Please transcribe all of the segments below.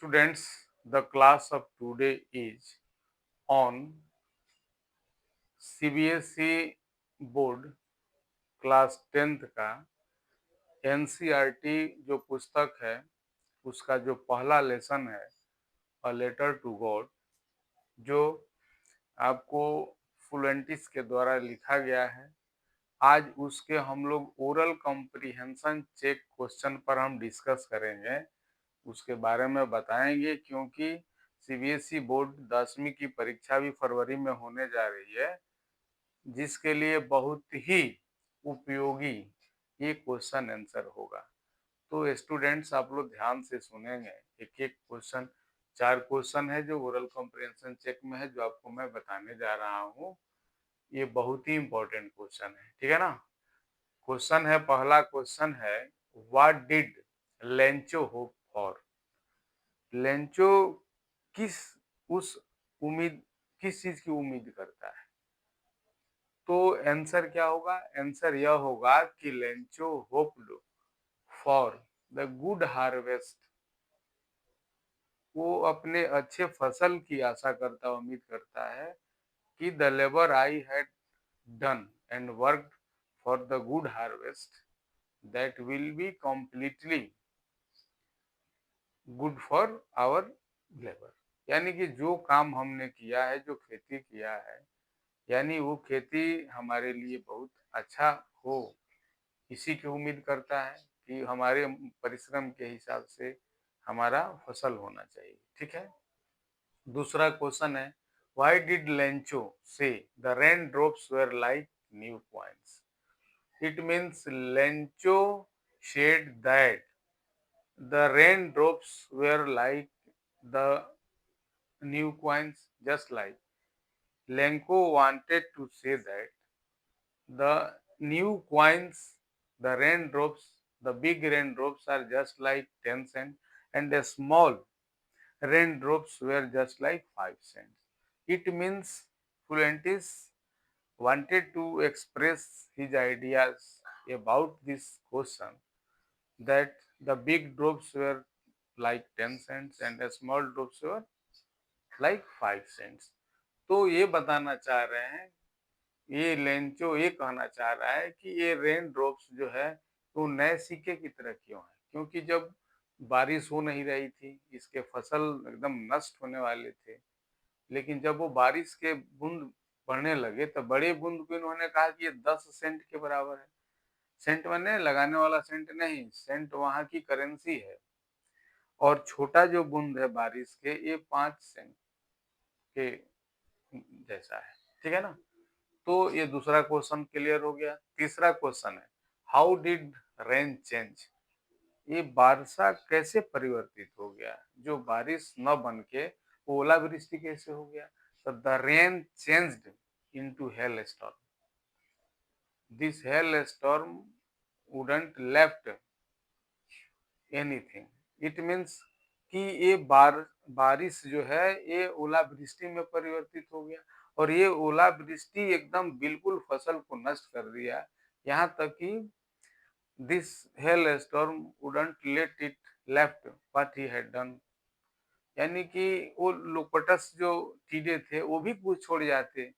Students, the class of today is on CBSE board class 10th का NCERT जो पुस्तक है उसका जो पहला लेसन है अ लेटर टू गॉड, जो आपको फ्लुएंटिस के द्वारा लिखा गया है। आज उसके हम लोग ओरल कॉम्प्रिहेंशन चेक क्वेश्चन पर हम डिस्कस करेंगे, उसके बारे में बताएंगे, क्योंकि सीबीएसई बोर्ड 10वीं की परीक्षा भी फरवरी में होने जा रही है, जिसके लिए बहुत ही उपयोगी ये क्वेश्चन आंसर होगा। तो स्टूडेंट्स, आप लोग ध्यान से सुनेंगे। एक एक क्वेश्चन, 4 क्वेश्चन है जो ओरल कॉम्प्रिहेंशन चेक में है, जो आपको मैं बताने जा रहा हूँ। ये बहुत ही इंपॉर्टेंट क्वेश्चन है, ठीक है ना। क्वेश्चन है, पहला क्वेश्चन है, what did Lencho hope for. Lencho किस उस उम्मीद किस चीज की उम्मीद करता है? तो आंसर क्या होगा? आंसर यह होगा कि Lencho hoped for the good harvest. वो अपने अच्छे फसल की आशा करता, उम्मीद करता है कि the labour I had done and worked for the good harvest that will be completely good for our labour. यानी कि जो काम हमने किया है, जो खेती किया है, यानी वो खेती हमारे लिए बहुत अच्छा हो, इसी की उम्मीद करता है कि हमारे परिश्रम के हिसाब से हमारा फसल होना चाहिए, ठीक है। दूसरा क्वेश्चन है, why did Lencho say the rain drops were like new coins. It means Lencho said that the raindrops were like the new coins, just like Lenko wanted to say that the new coins, the raindrops, the big raindrops are just like 10 cents, and the small raindrops were just like 5 cents. It means Fulentis wanted to express his ideas about this question, that the big drops were like 10 cents and the small drops were like 5 cents. तो ये बताना चाह रहे हैं, ये Lencho ये कहना चाह रहा है कि ये रेन ड्रॉप्स जो है वो नए सिक्के की तरह क्यों है, क्योंकि जब बारिश हो नहीं रही थी, इसके फसल एकदम नष्ट होने वाले थे, लेकिन जब वो बारिश के बूंद पड़ने लगे तो बड़े बूंद को इन्होंने कहा कि ये 10 सेंट के बराबर है। सेंट माने लगाने वाला सेंट नहीं, सेंट वहां की करेंसी है। और छोटा जो बूंद है बारिश के, ये 5 सेंट के जैसा है, ठीक है ना। तो ये दूसरा क्वेश्चन क्लियर हो गया। तीसरा क्वेश्चन है, हाउ डिड रेन चेंज। ये वर्षा कैसे परिवर्तित हो गया, जो बारिश न बन के ओलावृष्टि कैसे हो गया। तो the rain changed into hello storm. This hello storm wouldn't left anything. It means कि ये बारिश जो है ये ओलावृष्टि में परिवर्तित हो गया, और ये ओलावृष्टि एकदम बिल्कुल फसल को नष्ट कर दिया। यहाँ तक कि this hello storm wouldn't let it left what he had done. यानी कि वो लोकटस जो कीड़े थे वो भी कुछ छोड़ जाते,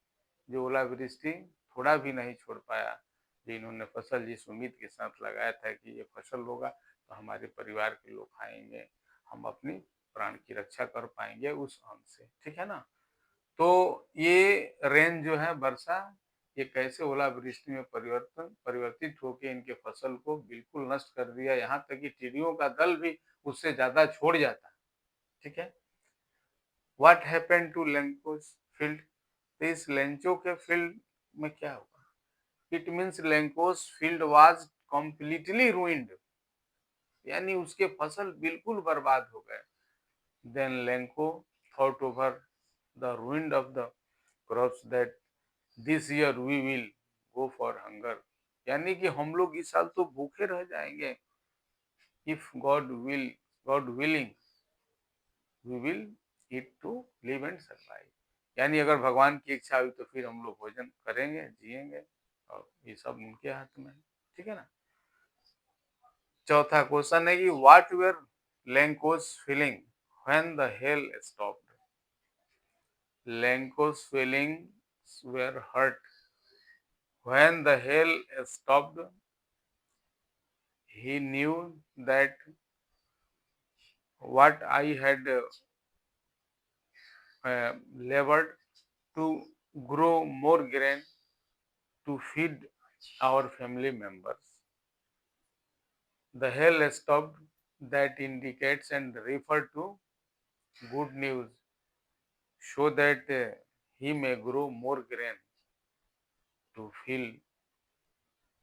जो ओलावृष्टि थोड़ा भी नहीं छोड़ पाया। जो इन्होंने फसल जिस उम्मीद के साथ लगाया था कि ये फसल होगा तो हमारे परिवार के लोग खाएंगे, हम अपनी प्राण की रक्षा कर पाएंगे उस अन्न से, ठीक है ना। तो ये रेन जो है, वर्षा, ये कैसे ओलावृष्टि में परिवर्तित होकर इनके फसल को बिल्कुल नष्ट कर दिया, यहाँ तक कि टिड्डियों का दल भी उससे ज्यादा छोड़ जाता, ठीक है। What happened to Lencho's field. तो इस लेंचो के फील्ड में क्या हुआ? It means Lencho's field was completely ruined. यानी उसके फसल बिल्कुल बर्बाद हो गए। Then Lencho thought over the ruin of the crops that this year we will go for hunger। यानी कि हम लोग इस साल तो भूखे रह जाएंगे। If God willing we will eat to live and survive. यानी अगर भगवान की इच्छा हुई तो फिर हम लोग भोजन करेंगे, जिएंगे, और ये सब उनके हाथ में है, ठीक है ना। चौथा क्वेश्चन है कि what were Lencho's feeling when the hell stopped. Lenko's feelings were hurt. When the hell stopped, he knew that what I had labored to grow more grain to feed our family members. The hell stopped, that indicates and refer to good news, so that he may grow more grain to fill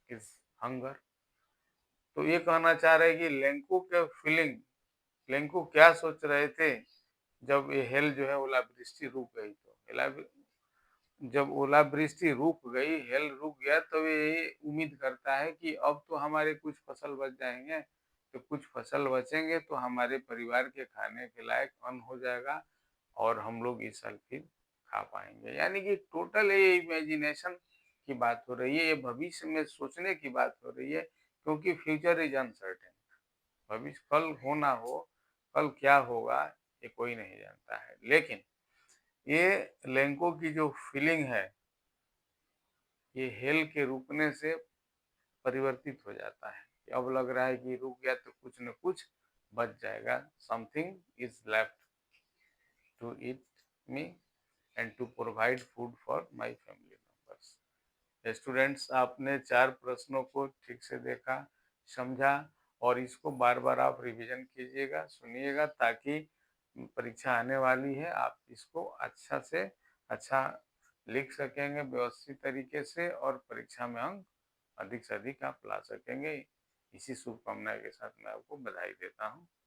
his hunger. तो ये कहना चाह रहे हैं कि Lanco के feeling, Lanco क्या सोच रहे थे जब ये हेल जो है ओलावृष्टि रुक गई। तो जब ओलावृष्टि रुक गई, हेल रुक गया, तो ये उम्मीद करता है कि अब तो हमारे कुछ फसल बच जाएंगे, तो कुछ फसल बचेंगे तो हमारे परिवार के खाने के लायक अन्न हो जाएगा और हम लोग इस साल फिर खा पाएंगे। यानी कि टोटल ये इमेजिनेशन की बात हो रही है, ये भविष्य में सोचने की बात हो रही है, क्योंकि फ्यूचर इज अनसर्टेन। भविष्य कल हो ना हो, कल क्या होगा ये कोई नहीं जानता है। लेकिन ये लेंको की जो फीलिंग है, ये हेल के रुकने से परिवर्तित हो जाता है। अब लग रहा है कि रुक गया तो कुछ न कुछ बच जाएगा, something is left to eat me and to provide food for my family members. Students, आपने 4 प्रश्नों को ठीक से देखा, समझा, और इसको बार बार आप रिवीजन कीजिएगा, सुनिएगा, ताकि परीक्षा आने वाली है आप इसको अच्छा से अच्छा लिख सकेंगे व्यवस्थित तरीके से, और परीक्षा में अंक अधिक से अधिक आप ला सकेंगे। इसी शुभकामना के साथ मैं आपको बधाई देता हूँ।